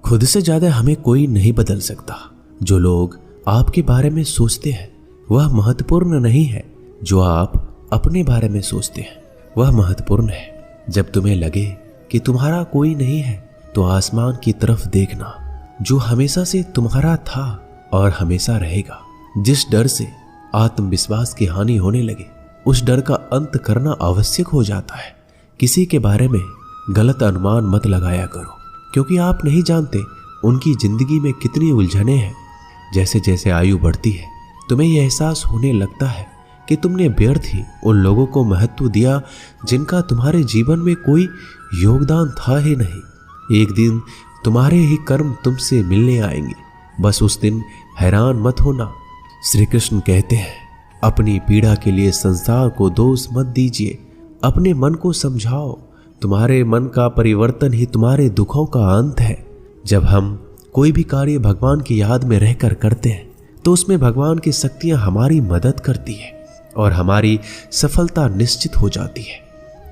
खुद से ज्यादा हमें कोई नहीं बदल सकता। जो लोग आपके बारे में सोचते हैं वह महत्वपूर्ण नहीं है, जो आप अपने बारे में सोचते हैं वह महत्वपूर्ण है। जब तुम्हें लगे कि तुम्हारा कोई नहीं है तो आसमान की तरफ देखना, जो हमेशा से तुम्हारा था और हमेशा रहेगा। जिस डर से आत्मविश्वास की हानि होने लगे उस डर का अंत करना आवश्यक हो जाता है। किसी के बारे में गलत अनुमान मत लगाया करो, क्योंकि आप नहीं जानते उनकी जिंदगी में कितनी उलझनें हैं। जैसे जैसे आयु बढ़ती है तुम्हें यह एहसास होने लगता है कि तुमने व्यर्थ ही उन लोगों को महत्व दिया जिनका तुम्हारे जीवन में कोई योगदान था ही नहीं। एक दिन तुम्हारे ही कर्म तुमसे मिलने आएंगे, बस उस दिन हैरान मत होना। श्री कृष्ण कहते हैं, अपनी पीड़ा के लिए संसार को दोष मत दीजिए, अपने मन को समझाओ। तुम्हारे मन का परिवर्तन ही तुम्हारे दुखों का अंत है। जब हम कोई भी कार्य भगवान की याद में रहकर करते हैं तो उसमें भगवान की शक्तियां हमारी मदद करती है और हमारी सफलता निश्चित हो जाती है।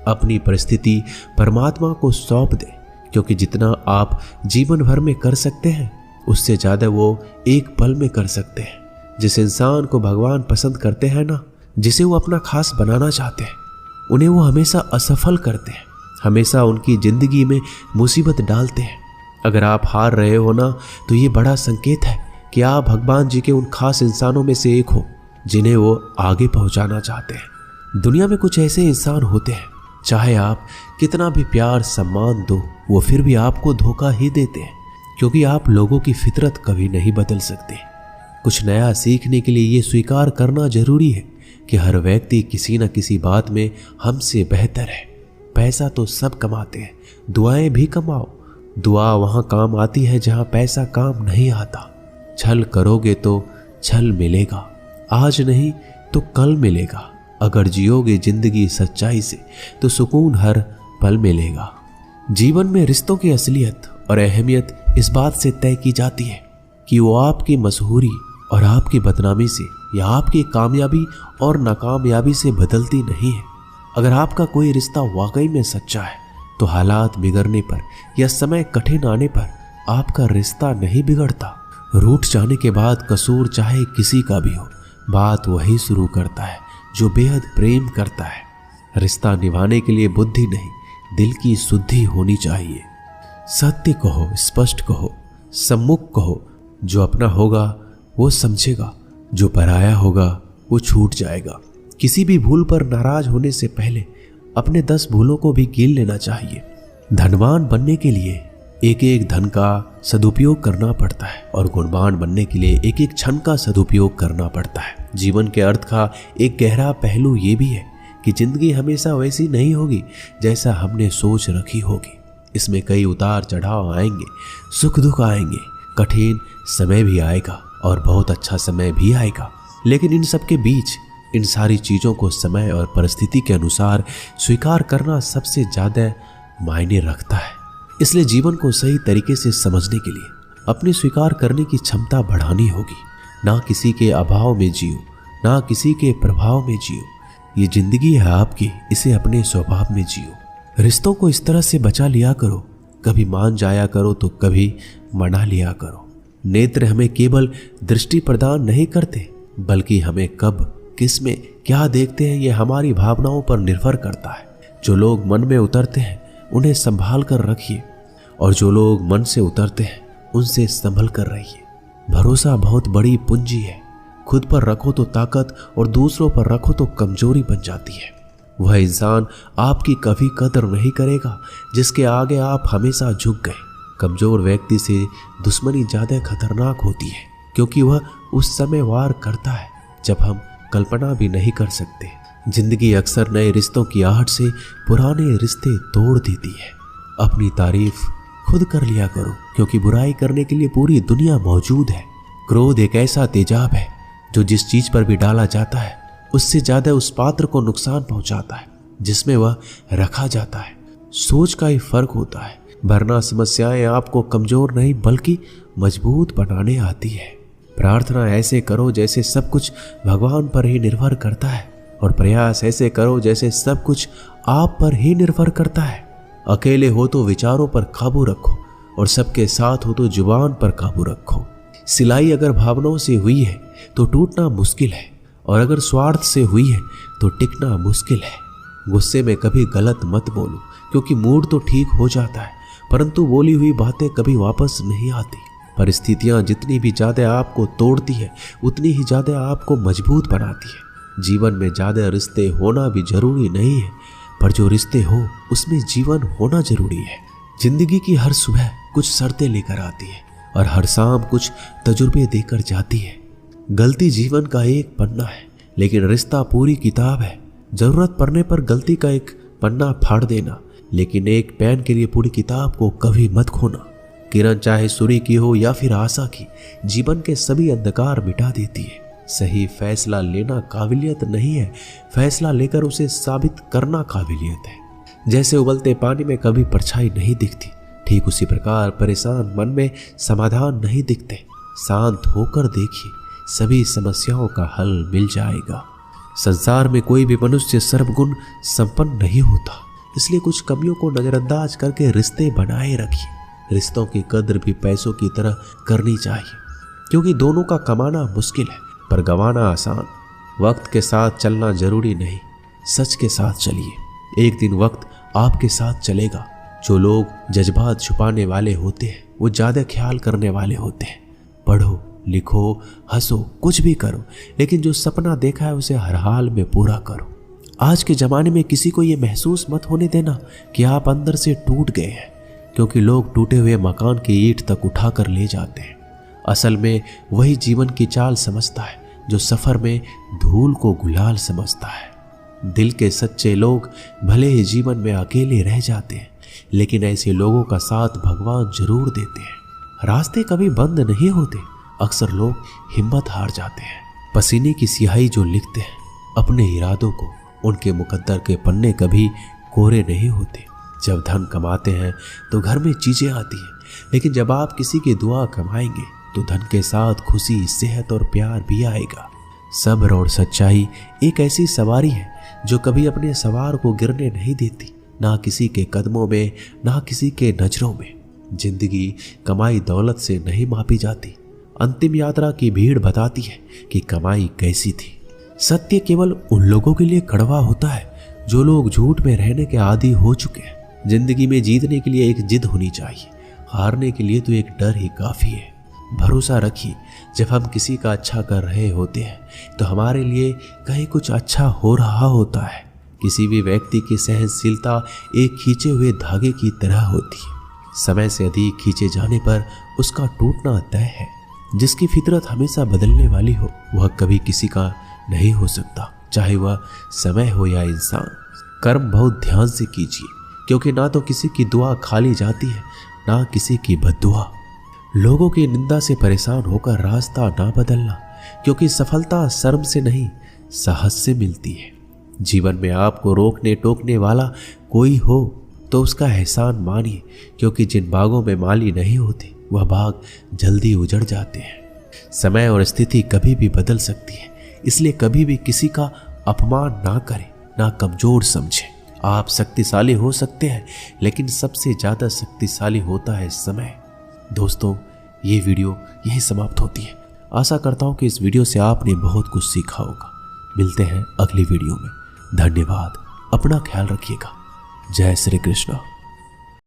अपनी परिस्थिति परमात्मा को सौंप दें, क्योंकि जितना आप जीवन भर में कर सकते हैं उससे ज्यादा वो एक पल में कर सकते हैं। जिस इंसान को भगवान पसंद करते हैं ना, जिसे वो अपना खास बनाना चाहते हैं, उन्हें वो हमेशा असफल करते हैं, हमेशा उनकी जिंदगी में मुसीबत डालते हैं। अगर आप हार रहे हो ना, तो ये बड़ा संकेत है कि आप भगवान जी के उन खास इंसानों में से एक हो जिन्हें वो आगे पहुंचाना चाहते हैं। दुनिया में कुछ ऐसे इंसान होते हैं, चाहे आप कितना भी प्यार सम्मान दो, वो फिर भी आपको धोखा ही देते हैं, क्योंकि आप लोगों की फितरत कभी नहीं बदल सकते। कुछ नया सीखने के लिए ये स्वीकार करना जरूरी है कि हर व्यक्ति किसी न किसी बात में हमसे बेहतर है। पैसा तो सब कमाते हैं, दुआएं भी कमाओ। दुआ वहां काम आती है जहां पैसा काम नहीं आता। छल करोगे तो छल मिलेगा, आज नहीं तो कल मिलेगा। अगर जियोगे जिंदगी सच्चाई से तो सुकून हर पल मिलेगा। जीवन में रिश्तों की असलियत और अहमियत इस बात से तय की जाती है कि वो आपकी मशहूरी और आपकी बदनामी से या आपकी कामयाबी और नाकामयाबी से बदलती नहीं है। अगर आपका कोई रिश्ता वाकई में सच्चा है तो हालात बिगड़ने पर या समय कठिन आने पर आपका रिश्ता नहीं बिगड़ता। रूठ जाने के बाद कसूर चाहे किसी का भी हो, बात वही शुरू करता है जो बेहद प्रेम करता है। रिश्ता निभाने के लिए बुद्धि नहीं, दिल की शुद्धि होनी चाहिए। सत्य कहो, स्पष्ट कहो, सम्मुख कहो। जो अपना होगा वो समझेगा, जो पराया होगा वो छूट जाएगा। किसी भी भूल पर नाराज होने से पहले अपने 10 भूलों को भी गिन लेना चाहिए। धनवान बनने के लिए एक एक धन का सदुपयोग करना पड़ता है और गुणवान बनने के लिए एक एक क्षण का सदुपयोग करना पड़ता है। जीवन के अर्थ का एक गहरा पहलू ये भी है कि जिंदगी हमेशा वैसी नहीं होगी जैसा हमने सोच रखी होगी। इसमें कई उतार चढ़ाव आएंगे, सुख दुख आएंगे, कठिन समय भी आएगा और बहुत अच्छा समय भी आएगा। लेकिन इन सब के बीच इन सारी चीज़ों को समय और परिस्थिति के अनुसार स्वीकार करना सबसे ज़्यादा मायने रखता है। इसलिए जीवन को सही तरीके से समझने के लिए अपनी स्वीकार करने की क्षमता बढ़ानी होगी। ना किसी के अभाव में जियो, ना किसी के प्रभाव में जियो। ये जिंदगी है आपकी, इसे अपने स्वभाव में जियो। रिश्तों को इस तरह से बचा लिया करो, कभी मान जाया करो तो कभी मना लिया करो। नेत्र हमें केवल दृष्टि प्रदान नहीं करते, बल्कि हमें कब किस में क्या देखते हैं ये हमारी भावनाओं पर निर्भर करता है। जो लोग मन में उतरते हैं उन्हें संभाल कर रखिए, और जो लोग मन से उतरते हैं उनसे संभल कर रहिए। भरोसा बहुत बड़ी पूंजी है। खुद पर रखो तो ताकत और दूसरों पर रखो तो कमजोरी बन जाती है। वह इंसान आपकी कभी कदर नहीं करेगा जिसके आगे आप हमेशा झुक गए। कमजोर व्यक्ति से दुश्मनी ज्यादा खतरनाक होती है, क्योंकि वह उस समय वार करता है जब हम कल्पना भी नहीं कर सकते। जिंदगी अक्सर नए रिश्तों की आहट से पुराने रिश्ते तोड़ देती है। अपनी तारीफ खुद कर लिया करो, क्योंकि बुराई करने के लिए पूरी दुनिया मौजूद है। क्रोध एक ऐसा तेजाब है जो जिस चीज पर भी डाला जाता है उससे ज्यादा उस पात्र को नुकसान पहुंचाता है जिसमें वह रखा जाता है। सोच का ही फर्क होता है, वरना समस्याएं आपको कमजोर नहीं बल्कि मजबूत बनाने आती है। प्रार्थना ऐसे करो जैसे सब कुछ भगवान पर ही निर्भर करता है, और प्रयास ऐसे करो जैसे सब कुछ आप पर ही निर्भर करता है। अकेले हो तो विचारों पर काबू रखो, और सबके साथ हो तो जुबान पर काबू रखो। सिलाई अगर भावनाओं से हुई है तो टूटना मुश्किल है, और अगर स्वार्थ से हुई है तो टिकना मुश्किल है। गुस्से में कभी गलत मत बोलो, क्योंकि मूड तो ठीक हो जाता है, परंतु बोली हुई बातें कभी वापस नहीं आती। परिस्थितियां जितनी भी ज्यादा आपको तोड़ती है, उतनी ही ज्यादा आपको मजबूत बनाती है। जीवन में ज्यादा रिश्ते होना भी जरूरी नहीं है, पर जो रिश्ते हो उसमें जीवन होना जरूरी है। जिंदगी की हर सुबह कुछ शर्तें लेकर आती है और हर शाम कुछ तजुर्बे देकर जाती है। गलती जीवन का एक पन्ना है, लेकिन रिश्ता पूरी किताब है। जरूरत पड़ने पर गलती का एक पन्ना फाड़ देना, लेकिन एक पेन के लिए पूरी किताब को कभी मत खोना। किरण चाहे सूर्य की हो या फिर आशा की, जीवन के सभी अंधकार मिटा देती है। सही फैसला लेना काबिलियत नहीं है, फैसला लेकर उसे साबित करना काबिलियत है। जैसे उबलते पानी में कभी परछाई नहीं दिखती, ठीक उसी प्रकार परेशान मन में समाधान नहीं दिखते। शांत होकर देखिए, सभी समस्याओं का हल मिल जाएगा। संसार में कोई भी मनुष्य सर्वगुण संपन्न नहीं होता, इसलिए कुछ कमियों को नजरअंदाज करके रिश्ते बनाए रखिए। रिश्तों की कद्र भी पैसों की तरह करनी चाहिए, क्योंकि दोनों का कमाना मुश्किल है पर गंवाना आसान। वक्त के साथ चलना जरूरी नहीं, सच के साथ चलिए। एक दिन वक्त आपके साथ चलेगा। जो लोग जज्बात छुपाने वाले होते हैं वो ज्यादा ख्याल करने वाले होते हैं। पढ़ो, लिखो, हंसो, कुछ भी करो, लेकिन जो सपना देखा है उसे हर हाल में पूरा करो। आज के जमाने में किसी को ये महसूस मत होने देना कि आप अंदर से टूट गए हैं, क्योंकि लोग टूटे हुए मकान की ईंट तक उठाकर ले जाते हैं। असल में वही जीवन की चाल समझता है जो सफर में धूल को गुलाल समझता है। दिल के सच्चे लोग भले ही जीवन में अकेले रह जाते हैं, लेकिन ऐसे लोगों का साथ भगवान जरूर देते हैं। रास्ते कभी बंद नहीं होते, अक्सर लोग हिम्मत हार जाते हैं। पसीने की स्याही जो लिखते हैं अपने इरादों को, उनके मुकद्दर के पन्ने कभी कोरे नहीं होते। जब धन कमाते हैं तो घर में चीजें आती हैं, लेकिन जब आप किसी की दुआ कमाएंगे तो धन के साथ खुशी, सेहत और प्यार भी आएगा। सब्र और सच्चाई एक ऐसी सवारी है जो कभी अपने सवार को गिरने नहीं देती, ना किसी के कदमों में, ना किसी के नजरों में। जिंदगी कमाई दौलत से नहीं मापी जाती। अंतिम यात्रा की भीड़ बताती है कि कमाई कैसी थी। सत्य केवल उन लोगों के लिए कड़वा होता है जो लोग झूठ में रहने के आदी हो चुके हैं। जिंदगी में जीतने के लिए एक जिद होनी चाहिए, हारने के लिए तो एक डर ही काफी है। भरोसा रखिए, जब हम किसी का अच्छा कर रहे होते हैं तो हमारे लिए कहीं कुछ अच्छा हो रहा होता है। किसी भी व्यक्ति की सहनशीलता एक खींचे हुए धागे की तरह होती है। समय से अधिक खींचे जाने पर उसका टूटना तय है। जिसकी फितरत हमेशा बदलने वाली हो वह कभी किसी का नहीं हो सकता, चाहे वह समय हो या इंसान। कर्म बहुत ध्यान से कीजिए, क्योंकि ना तो किसी की दुआ खाली जाती है, ना किसी की बद्दुआ। लोगों की निंदा से परेशान होकर रास्ता ना बदलना, क्योंकि सफलता शर्म से नहीं साहस से मिलती है। जीवन में आपको रोकने टोकने वाला कोई हो तो उसका एहसान मानिए, क्योंकि जिन बागों में माली नहीं होते वह बाग जल्दी उजड़ जाते हैं। समय और स्थिति कभी भी बदल सकती है, इसलिए कभी भी किसी का अपमान ना करें, ना कमजोर समझें। आप शक्तिशाली हो सकते हैं, लेकिन सबसे ज्यादा शक्तिशाली होता है समय। दोस्तों, ये वीडियो यही समाप्त होती है। आशा करता हूँ कि इस वीडियो से आपने बहुत कुछ सीखा होगा। मिलते हैं अगली वीडियो में। धन्यवाद। अपना ख्याल रखिएगा। जय श्री कृष्ण।